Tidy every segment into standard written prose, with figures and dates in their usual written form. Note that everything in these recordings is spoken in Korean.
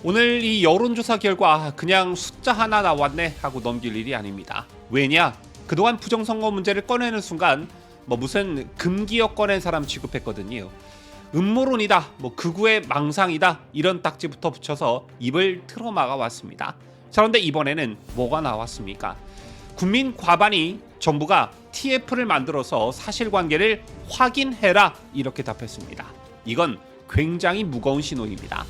오늘 이 여론조사 결과 그냥 숫자 하나 나왔네 하고 넘길 일이 아닙니다. 왜냐? 그동안 부정선거 문제를 꺼내는 순간 무슨 금기어 꺼낸 사람 취급했거든요. 음모론이다, 극우의 망상이다 이런 딱지부터 붙여서 입을 틀어막아 왔습니다. 자, 그런데 이번에는 뭐가 나왔습니까? 국민 과반이 정부가 TF를 만들어서 사실관계를 확인해라 이렇게 답했습니다. 이건 굉장히 무거운 신호입니다.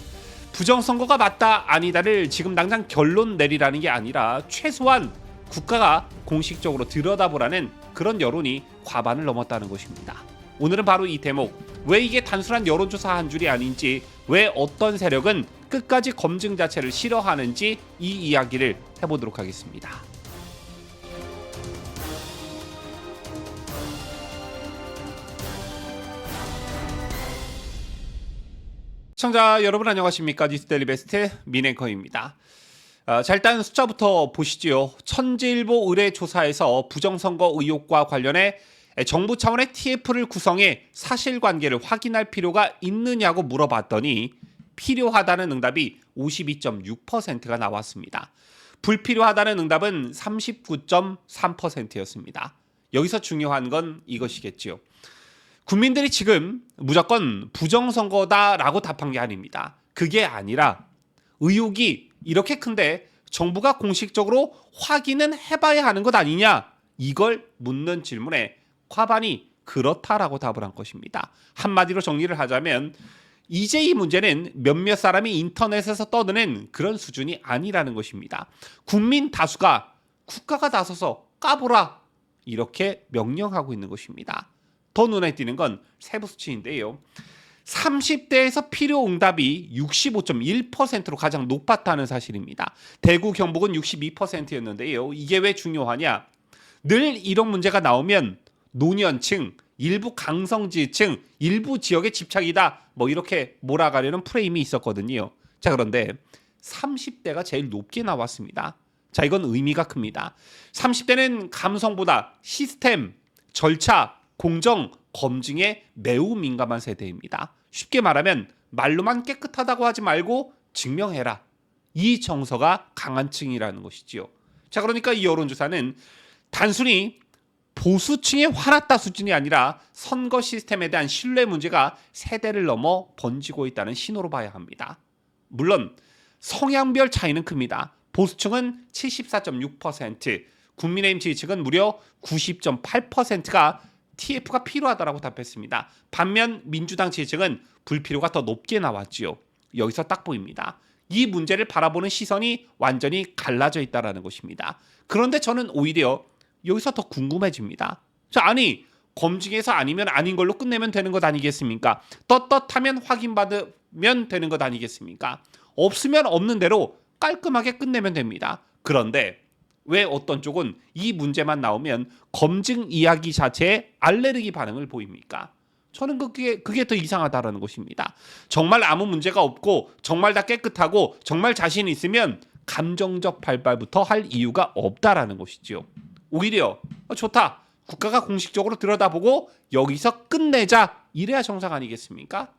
부정선거가 맞다 아니다를 지금 당장 결론 내리라는 게 아니라 최소한 국가가 공식적으로 들여다보라는 그런 여론이 과반을 넘었다는 것입니다. 오늘은 바로 이 대목, 왜 이게 단순한 여론조사 한 줄이 아닌지, 왜 어떤 세력은 끝까지 검증 자체를 싫어하는지 이 이야기를 해보도록 하겠습니다. 시청자 여러분 안녕하십니까? 뉴스데일리 베스트 민앵커입니다. 자, 일단 숫자부터 보시지요. 천재일보 의뢰조사에서 부정선거 의혹과 관련해 정부 차원의 TF를 구성해 사실관계를 확인할 필요가 있느냐고 물어봤더니 필요하다는 응답이 52.6%가 나왔습니다. 불필요하다는 응답은 39.3%였습니다. 여기서 중요한 건 이것이겠지요. 국민들이 지금 무조건 부정선거다라고 답한 게 아닙니다. 그게 아니라 의혹이 이렇게 큰데 정부가 공식적으로 확인은 해봐야 하는 것 아니냐, 이걸 묻는 질문에 과반이 그렇다라고 답을 한 것입니다. 한마디로 정리를 하자면 이제 이 문제는 몇몇 사람이 인터넷에서 떠드는 그런 수준이 아니라는 것입니다. 국민 다수가 국가가 나서서 까보라 이렇게 명령하고 있는 것입니다. 더 눈에 띄는 건 세부 수치인데요. 30대에서 필요 응답이 65.1%로 가장 높았다는 사실입니다. 대구, 경북은 62%였는데요. 이게 왜 중요하냐? 늘 이런 문제가 나오면 노년층, 일부 강성지층, 일부 지역의 집착이다, 이렇게 몰아가려는 프레임이 있었거든요. 자, 그런데 30대가 제일 높게 나왔습니다. 자, 이건 의미가 큽니다. 30대는 감성보다 시스템, 절차, 공정, 검증에 매우 민감한 세대입니다. 쉽게 말하면 말로만 깨끗하다고 하지 말고 증명해라. 이 정서가 강한 층이라는 것이지요. 자, 그러니까 이 여론조사는 단순히 보수층에 화났다 수준이 아니라 선거 시스템에 대한 신뢰 문제가 세대를 넘어 번지고 있다는 신호로 봐야 합니다. 물론 성향별 차이는 큽니다. 보수층은 74.6%, 국민의힘 지지층은 무려 90.8%가 TF가 필요하다라고 답했습니다. 반면 민주당 지지층은 불필요가 더 높게 나왔지요. 여기서 딱 보입니다. 이 문제를 바라보는 시선이 완전히 갈라져 있다는 것입니다. 그런데 저는 오히려 여기서 더 궁금해집니다. 자, 아니 검증해서 아니면 아닌 걸로 끝내면 되는 것 아니겠습니까? 떳떳하면 확인받으면 되는 것 아니겠습니까? 없으면 없는 대로 깔끔하게 끝내면 됩니다. 그런데 왜 어떤 쪽은 이 문제만 나오면 검증 이야기 자체에 알레르기 반응을 보입니까? 저는 그게 더 이상하다는 것입니다. 정말 아무 문제가 없고 정말 다 깨끗하고 정말 자신 있으면 감정적 발발부터 할 이유가 없다라는 것이죠. 오히려 좋다, 국가가 공식적으로 들여다보고 여기서 끝내자, 이래야 정상 아니겠습니까?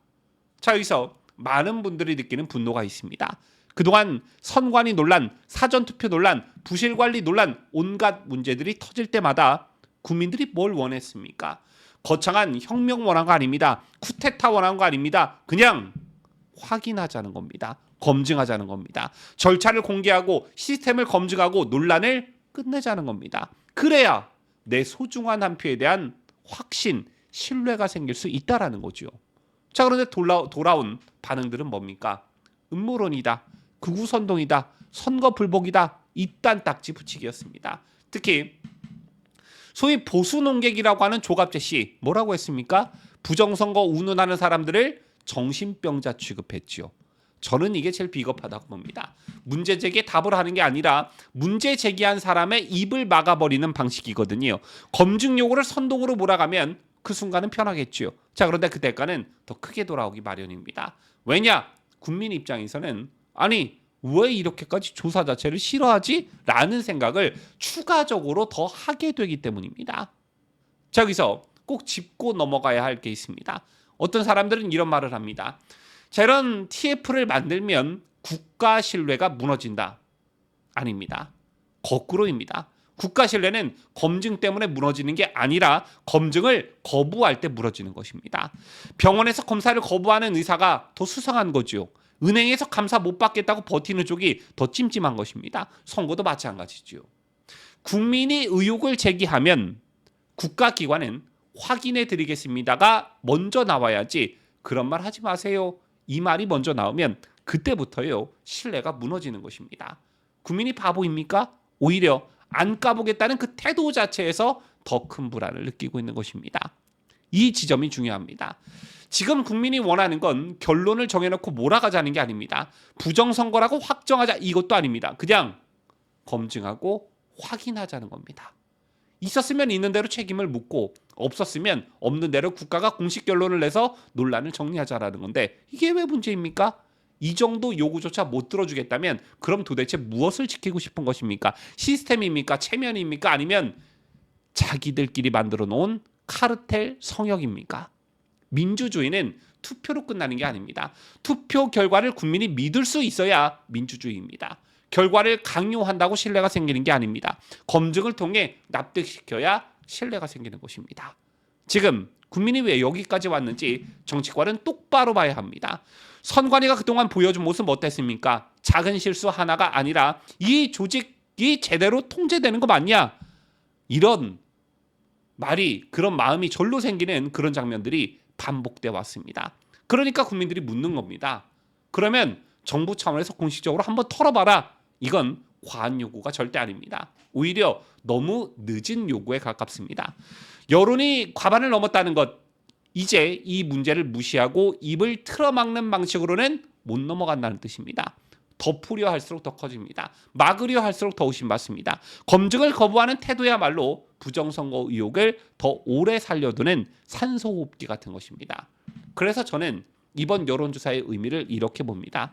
자, 여기서 많은 분들이 느끼는 분노가 있습니다. 그동안 선관위 논란, 사전투표 논란, 부실관리 논란, 온갖 문제들이 터질 때마다 국민들이 뭘 원했습니까? 거창한 혁명 원한 거 아닙니다. 쿠데타 원한 거 아닙니다. 그냥 확인하자는 겁니다. 검증하자는 겁니다. 절차를 공개하고 시스템을 검증하고 논란을 끝내자는 겁니다. 그래야 내 소중한 한 표에 대한 확신, 신뢰가 생길 수 있다라는 거죠. 자, 그런데 돌아온 반응들은 뭡니까? 음모론이다, 극우 선동이다, 선거 불복이다, 이딴 딱지 붙이기였습니다. 특히 소위 보수 농객이라고 하는 조갑재 씨 뭐라고 했습니까? 부정선거 운운하는 사람들을 정신병자 취급했지요. 저는 이게 제일 비겁하다고 봅니다. 문제 제기에 답을 하는 게 아니라 문제 제기한 사람의 입을 막아버리는 방식이거든요. 검증 요구를 선동으로 몰아가면 그 순간은 편하겠죠. 자, 그런데 그 대가는 더 크게 돌아오기 마련입니다. 왜냐? 국민 입장에서는 아니 왜 이렇게까지 조사 자체를 싫어하지? 라는 생각을 추가적으로 더 하게 되기 때문입니다. 자, 여기서 꼭 짚고 넘어가야 할 게 있습니다. 어떤 사람들은 이런 말을 합니다. 자, 이런 TF를 만들면 국가 신뢰가 무너진다. 아닙니다. 거꾸로입니다. 국가 신뢰는 검증 때문에 무너지는 게 아니라 검증을 거부할 때 무너지는 것입니다. 병원에서 검사를 거부하는 의사가 더 수상한 거죠. 은행에서 감사 못 받겠다고 버티는 쪽이 더 찜찜한 것입니다. 선거도 마찬가지죠. 국민이 의혹을 제기하면 국가기관은 확인해 드리겠습니다가 먼저 나와야지 그런 말 하지 마세요. 이 말이 먼저 나오면 그때부터요 신뢰가 무너지는 것입니다. 국민이 바보입니까? 오히려 안 까보겠다는 그 태도 자체에서 더 큰 불안을 느끼고 있는 것입니다. 이 지점이 중요합니다. 지금 국민이 원하는 건 결론을 정해놓고 몰아가자는 게 아닙니다. 부정선거라고 확정하자 이것도 아닙니다. 그냥 검증하고 확인하자는 겁니다. 있었으면 있는 대로 책임을 묻고 없었으면 없는 대로 국가가 공식 결론을 내서 논란을 정리하자라는 건데 이게 왜 문제입니까? 이 정도 요구조차 못 들어주겠다면 그럼 도대체 무엇을 지키고 싶은 것입니까? 시스템입니까? 체면입니까? 아니면 자기들끼리 만들어 놓은 카르텔 성역입니까? 민주주의는 투표로 끝나는 게 아닙니다. 투표 결과를 국민이 믿을 수 있어야 민주주의입니다. 결과를 강요한다고 신뢰가 생기는 게 아닙니다. 검증을 통해 납득시켜야 신뢰가 생기는 것입니다. 지금 국민이 왜 여기까지 왔는지 정치권은 똑바로 봐야 합니다. 선관위가 그동안 보여준 모습 어땠습니까? 작은 실수 하나가 아니라 이 조직이 제대로 통제되는 거 맞냐? 이런 말이 그런 마음이 절로 생기는 그런 장면들이 반복돼 왔습니다. 그러니까 국민들이 묻는 겁니다. 그러면 정부 차원에서 공식적으로 한번 털어봐라. 이건 과한 요구가 절대 아닙니다. 오히려 너무 늦은 요구에 가깝습니다. 여론이 과반을 넘었다는 것, 이제 이 문제를 무시하고 입을 틀어막는 방식으로는 못 넘어간다는 뜻입니다. 덮으려 할수록 더 커집니다. 막으려 할수록 더 의심받습니다. 검증을 거부하는 태도야말로 부정선거 의혹을 더 오래 살려두는 산소호흡기 같은 것입니다. 그래서 저는 이번 여론조사의 의미를 이렇게 봅니다.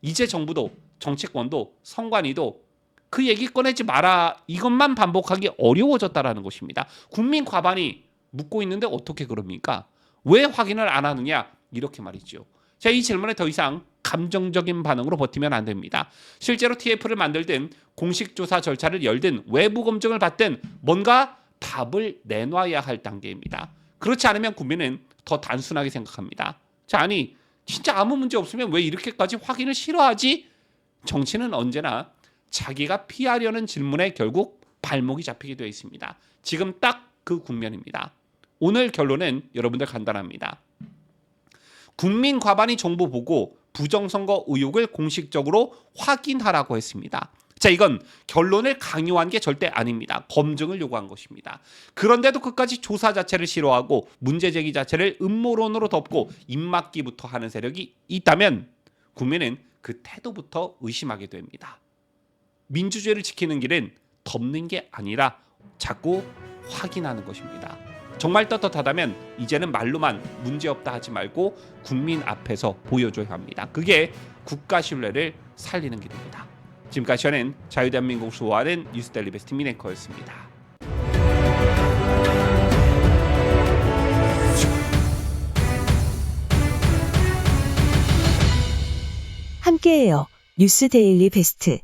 이제 정부도 정치권도 선관위도 그 얘기 꺼내지 마라 이것만 반복하기 어려워졌다라는 것입니다. 국민 과반이 묻고 있는데 어떻게 그럽니까? 왜 확인을 안 하느냐? 이렇게 말이죠. 자, 이 질문에 더 이상 감정적인 반응으로 버티면 안 됩니다. 실제로 TF를 만들든 공식 조사 절차를 열든 외부 검증을 받든 뭔가 답을 내놔야 할 단계입니다. 그렇지 않으면 국민은 더 단순하게 생각합니다. 자, 아니 진짜 아무 문제 없으면 왜 이렇게까지 확인을 싫어하지? 정치는 언제나 자기가 피하려는 질문에 결국 발목이 잡히게 되어 있습니다. 지금 딱 그 국면입니다. 오늘 결론은 여러분들 간단합니다. 국민 과반이 정부 보고 부정선거 의혹을 공식적으로 확인하라고 했습니다. 자, 이건 결론을 강요한 게 절대 아닙니다. 검증을 요구한 것입니다. 그런데도 끝까지 조사 자체를 싫어하고 문제 제기 자체를 음모론으로 덮고 입막기부터 하는 세력이 있다면 국민은 그 태도부터 의심하게 됩니다. 민주주의를 지키는 길은 덮는 게 아니라 자꾸 확인하는 것입니다. 정말 떳떳하다면 이제는 말로만 문제없다 하지 말고 국민 앞에서 보여줘야 합니다. 그게 국가 신뢰를 살리는 길입니다. 지금까지 저는 자유대한민국 수호하는 뉴스데일리 베스트 민앵커였습니다. 함께해요. 뉴스데일리 베스트.